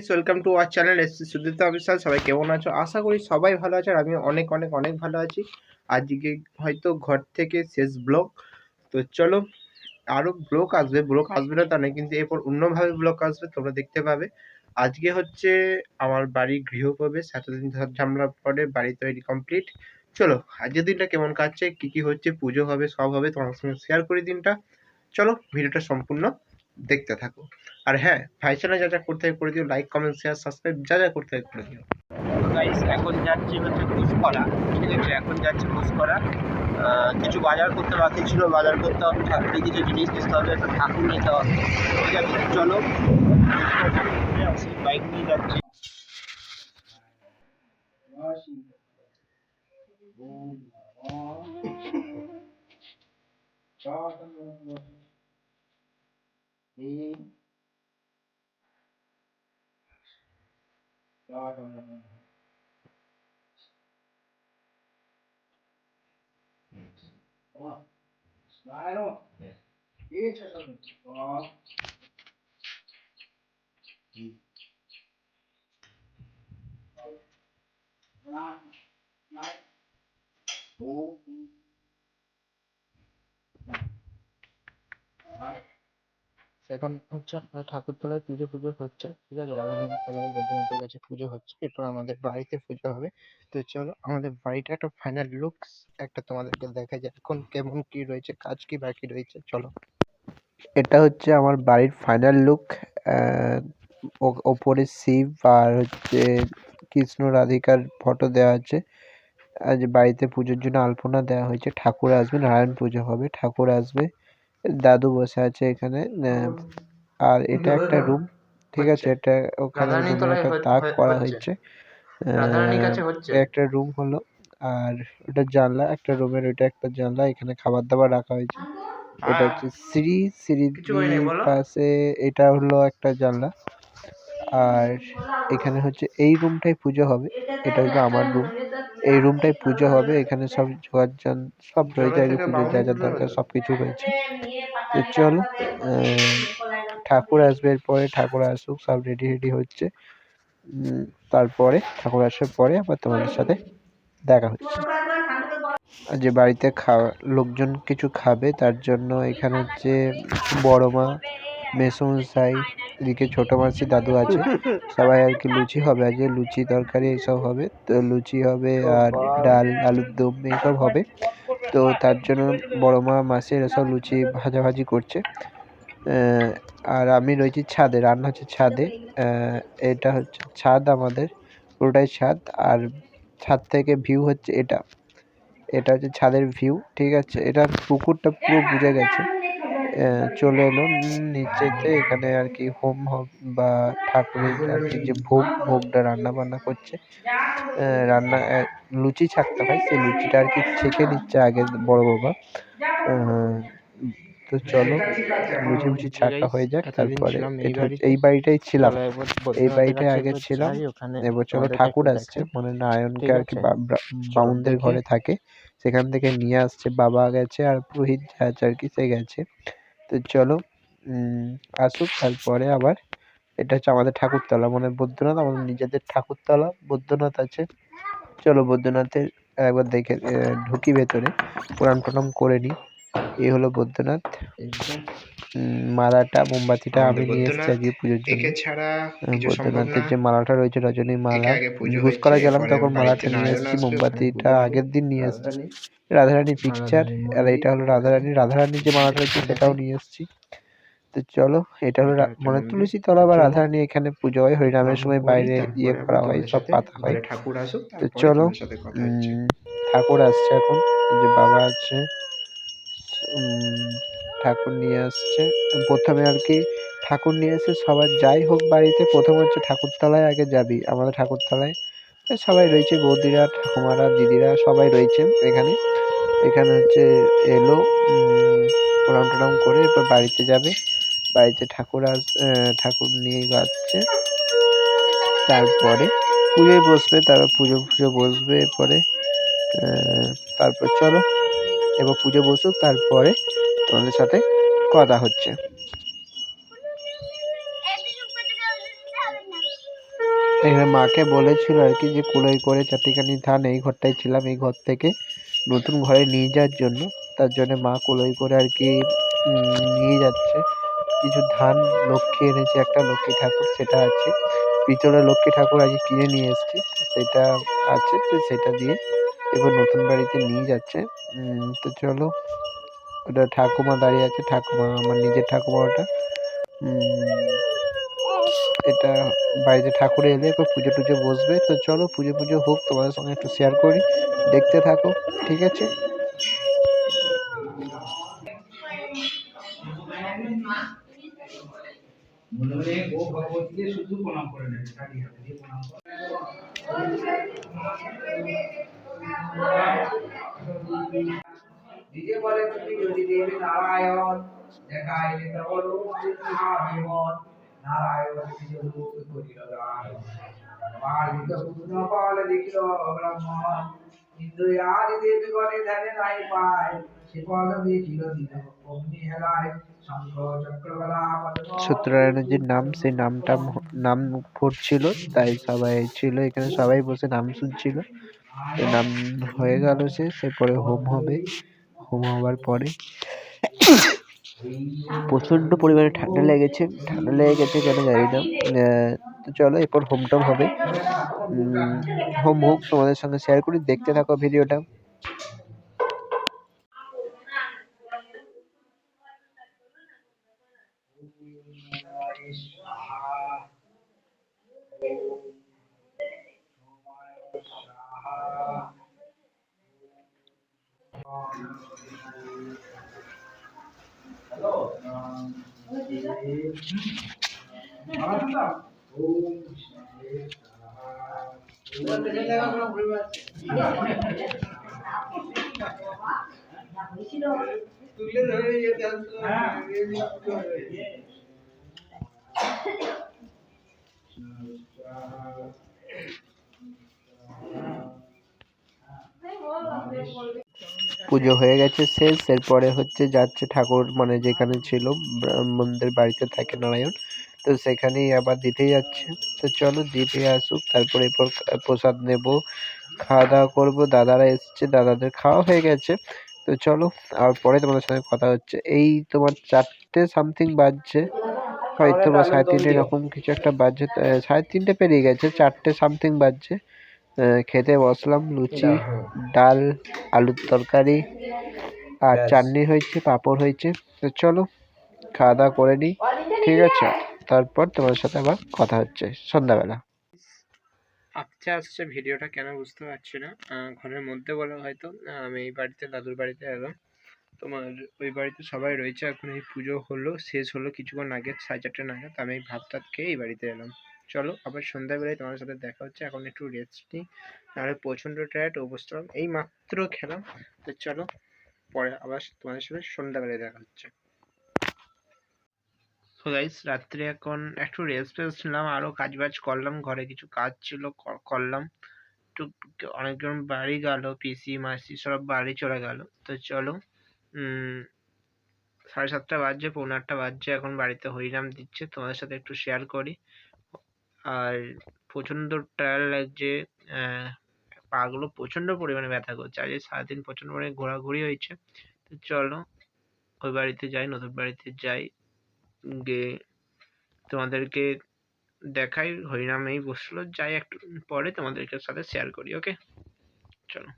Guys, welcome to our channel SC Sudipta official. সবাই কেমন আছো? আশা করি সবাই ভালো আছে আর আমি অনেক অনেক অনেক ভালো আছি। আজকে হয়তো ঘর থেকে শেষ ব্লগ। তো চলো, আরো ব্লগ আসবে না তা নয়, কিন্তু এরপর অন্যভাবে ব্লগ আসবে, তোমরা দেখতে পাবে। আজকে হচ্ছে আমার বাড়ির গৃহপ্রবেশ, এতদিন ঝামেলার পরে বাড়ি তৈরি কমপ্লিট। চলো, আজকের দিনটা কেমন কাটছে, কি কি হচ্ছে, পুজো হবে, সব হবে, তোমার সঙ্গে শেয়ার করি দিনটা। চলো, ভিডিওটা সম্পূর্ণ দেখতে থাকো। আর হ্যাঁ, ভাই চ্যানেল যা যা করতে হয় করে দিও, লাইক কমেন্ট শেয়ার সাবস্ক্রাইব যা যা করতে হয় করে দিও। গাইস, এখন যাচ্ছি হচ্ছে ঘুষকরা। ঠিক আছে, এখন যাচ্ছি ঘুষকরা। কিছু বাজার করতে বাকি ছিল, বাজার করতে হবে, ঠাকুরের কিছু জিনিস নিতে হবে, একটা ঠাকুর নিতে হবে। ঠিক আছে, চলো বাইক নিয়ে যাচ্ছি। এখন হচ্ছে আপনার ঠাকুরতলায় পুজো হচ্ছে। ঠিক আছে, রাধারানীর বৈদ্যনাথের কাছে পুজো হচ্ছে, এরপর আমাদের বাড়িতে পুজো হবে। তো চলো, আমাদের বাড়িটা একটা ফাইনাল লুকস একটা তোমাদেরকে দেখা যায় এখন কেমন কি রয়েছে, কাজ কি বাকি রয়েছে। চলো, এটা হচ্ছে আমার বাড়ির ফাইনাল লুক। ওপরে শিব আর হচ্ছে কৃষ্ণ রাধিকার ফটো দেওয়া আছে। আজ বাড়িতে পুজোর জন্য আলপনা দেওয়া হয়েছে। ঠাকুর আসবে, নারায়ণ পুজো হবে, ঠাকুর আসবে, দাদু বসে আছে এখানে। আর এটা একটা রুম। ঠিক আছে, এটা ওখানে রুমের একটা তাক করা হয়েছে। একটা রুম হলো, আর ওটা জানলা, একটা রুমের ওইটা একটা জানলা, এখানে খাবার দাবার রাখা হয়েছে। এটা হচ্ছে সিঁড়ির পাশে এটা হলো একটা জানলা। আর এখানে হচ্ছে এই রুমটাই পুজো হবে, এটা হলো আমার রুম। এই রুমটাই পুজো হবে, এখানে সব জোয়ারজান সব রয়েছে আর কি, পুজোর যা যা দরকার সবকিছু রয়েছে। তো চলো, ঠাকুর আসবে, এরপরে ঠাকুর আসুক, সব রেডি হচ্ছে। তারপরে ঠাকুর আসার পরে আবার তোমাদের সাথে দেখা হচ্ছে। যে বাড়িতে লোকজন কিছু খাবে, তার জন্য এখানে হচ্ছে বড় মা, মেসোমশাই, এদিকে ছোট মাসি, দাদু আছে, সবাই আর কি। লুচি হবে আজকে, লুচি তরকারি এইসব হবে। তো লুচি হবে আর ডাল, আলুর দম এইসব হবে। তো তার জন্য বড় মা, মাসি এরা সব লুচি ভাজাভাজি করছে। আর আমি রয়েছি ছাদে, রান্না হচ্ছে ছাদে। এটা হচ্ছে ছাদ, আমাদের পুরোটাই ছাদ। আর ছাদ থেকে ভিউ হচ্ছে এটা, এটা হচ্ছে ছাদের ভিউ। ঠিক আছে, এটা পুকুরটা পুরো বুঝে গেছে, চলে এলো নিচেতে। এখানে আর কি হোম বা ঠাকুরের আর কি যে ভোগটা রান্না বান্না করছে। রান্না লুচি ছাকতে হয়, সেই লুচিটা আর কি ছেঁকে নিচ্ছে আগে বড় বাবা। তো চলো, লুচি ফুচি ছাকা হয়ে যাক, তারপরে এটা হচ্ছে এই বাড়িটাই ছিলাম, এই বাড়িটায় আগে ছিলাম। এবার চলো, ঠাকুর আসছে, মানে নারায়ণকে আর কি বামুনদের ঘরে থাকে, সেখান থেকে নিয়ে আসছে। বাবা গেছে আর পুরোহিত যা আছে আর কি সে গেছে। তো চলো, আসুক, তারপরে আবার। এটা হচ্ছে আমাদের ঠাকুরতলা, মানে বৈদ্যনাথ, আমাদের নিজেদের ঠাকুরতলা বৈদ্যনাথ আছে। চলো, বৈদ্যনাথের একবার দেখে ঢুকি ভেতরে, প্রণাম টনাম করে নিই। এই হলো বৈদ্যনাথ। মালাটা, মোমবাতিটা আমি নিয়ে এসেছি আজকে পুজোর জন্য। বৈদ্যনাথের যে মালাটা রয়েছে, রজনী মালা, ঘুষ করা গেলাম তখন মালাটা নিয়ে এসেছি, মোমবাতিটা আগের দিন নিয়ে এসেছি। রাধারানী পিকচার, আর এটা হলো রাধারানীর যে মালাটা রয়েছে সেটাও নিয়ে এসেছি। তো চলো, এটা হলো মানে তুলসী তলা বা রাধারানী, এখানে পুজো হয়, হরিনামের সময় বাইরে ইয়ে করা হয়, সব পাতা হয়। তো চলো, ঠাকুর আসছে এখন, যে বাবা আছে, ঠাকুর নিয়ে আসছে। প্রথমে আর কি ঠাকুর নিয়ে এসে সবার, যাই হোক বাড়িতে, প্রথম হচ্ছে ঠাকুরতলায় আগে যাবি। আমাদের ঠাকুরতলায় সবাই রয়েছে, বৌদিরা, ঠাকুমারা, দিদিরা সবাই রয়েছে এখানে। এখানে হচ্ছে এলো, প্রণাম টনাম করে এরপর বাড়িতে যাবে। বাড়িতে ঠাকুর নিয়ে যাচ্ছে, তারপরে পুজোয় বসবে, তারপর পুজো বসবে। এরপরে তারপর চলো, এবার পুজো বসুক, তারপরে তোমাদের সাথে কথা হচ্ছে। এখানে মাকে বলেছিল আর কি যে কুলোই করে চারটিখানি ধান এই ঘরটায় ছিলাম, এই ঘর থেকে নতুন ঘরে নিয়ে যাওয়ার জন্য। তার জন্য মা কুলোই করে আর কি নিয়ে যাচ্ছে। কিছু ধান লক্ষ্মী এনেছে, একটা লক্ষ্মী ঠাকুর সেটা আছে, পিতলের লক্ষ্মী ঠাকুর আজকে কিনে নিয়ে এসেছি, সেটা আছে, তো সেটা দিয়ে এবার নতুন বাড়িতে নিয়ে যাচ্ছে। তো চলো, ওটা ঠাকুমা দাঁড়িয়ে আছে, ঠাকুমা আমার নিজের ঠাকুমা ওটা। এটা বাড়িতে ঠাকুর এলে এবার পুজো টুজো বসবে। তো চলো পুজো পুজো হোক, তোমাদের সঙ্গে একটু শেয়ার করি, দেখতে থাকো, ঠিক আছে। দিতে বলে তুমি যদি দেবে নারায়ণ দেখাইলে তবল মহাবিমন নারায়ণ বিজয় করিল দান মার্জিত পূর্ণ ফল দেখিল ব্রহ্মণ ইন্দ্র আদি দেবী গণে ধ্যানে নাই পায় সে পদ দেখিল দিল অগ্নি হেলায় শঙ্খ চক্রকলা সত্যনারায়ণের নাম, সেই নামটা নাম পড়ছিল, তাই সবাই ছিল এখানে, সবাই বসে নাম শুনছিল। নাম হয়ে গেল শেষ, এরপরে হোম হবে। হোম হওয়ার পরে প্রচন্ড পরিমাণে ঠান্ডা লেগে গেছে কেন জানি না। তো চলো এরপর হোম টোম হবে, হোম হোক, তোমাদের সঙ্গে শেয়ার করি, দেখতে থাকো ভিডিওটা। পুজো হয়ে গেছে শেষ, এরপরে হচ্ছে যাচ্ছে ঠাকুর মানে যেখানে ছিল ব্রাহ্মণদের বাড়িতে থাকে নারায়ণ, তো সেখানেই আবার দিতে যাচ্ছে। তো চলো দিতে আসুক, তারপরে এরপর প্রসাদ নেব, খাওয়া দাওয়া করবো। দাদারা এসছে, দাদাদের খাওয়া হয়ে গেছে। তো চলো আর পরে তোমাদের সঙ্গে কথা হচ্ছে। এই তোমার 4টে সামথিং বাজছে হয়তো, বা 3:30 এরকম কিছু একটা বাজছে, 3:30 পেরিয়ে গেছে, 4টে সামথিং বাজছে। খেতে বসলাম, লুচি, ডাল, আলুর তরকারি আর চাটনি হয়েছে, পাঁপড় হয়েছে। তো চলো খাওয়া দাওয়া করে নিই, ঠিক আছে, তারপর তোমার সাথে আবার কথা হচ্ছে সন্ধ্যাবেলা। আসছে ভিডিওটা কেন বুঝতে পারছি না, ঘরের মধ্যে বলা হয়তো, আমি এই বাড়িতে দাদুর বাড়িতে এলাম, তোমার ওই বাড়িতে সবাই রয়েছে, এখন এই পুজো হলো, শেষ হলো কিছুক্ষণ আগে, 4:30 নাগাদ, আমি ভাত টাত খেয়ে এই বাড়িতে এলাম। চলো আবার সন্ধ্যাবেলায় তোমার সাথে দেখা হচ্ছে, এখন একটু রেস্ট নিই, নাহলে প্রচণ্ড টায়ার্ড অবস্থা, এই মাত্র খেলাম। তো চলো পরে আবার তোমাদের সাথে সন্ধ্যাবেলায় দেখা হচ্ছে। তো গাইস রাত্রে এখন একটু রেস্ট নিলাম, আরও কাজ বাজ করলাম, ঘরে কিছু কাজ ছিল করলাম, একটু অনেকজন বাড়ি গেল, পিসি মাসি সব বাড়ি চলে গেল। তো চলো 7:30 বাজছে, 7:45 বাজছে, এখন বাড়িতে হরিনাম দিচ্ছে, তোমাদের সাথে একটু শেয়ার করি। আর প্রচণ্ড টায়ার্ড লাগছে, পাগুলো প্রচণ্ড পরিমাণে ব্যথা করছে, আজ সারাদিন প্রচণ্ড পরিমাণে ঘোরাঘুরি হয়েছে। তো চলো ওই বাড়িতে যাই, নতুন বাড়িতে যাই, গিয়ে তোমাদেরকে দেখাই, হরিনামেই বসলো, যাই একটু পরে তোমাদেরকে সাথে শেয়ার করি, ওকে চলো।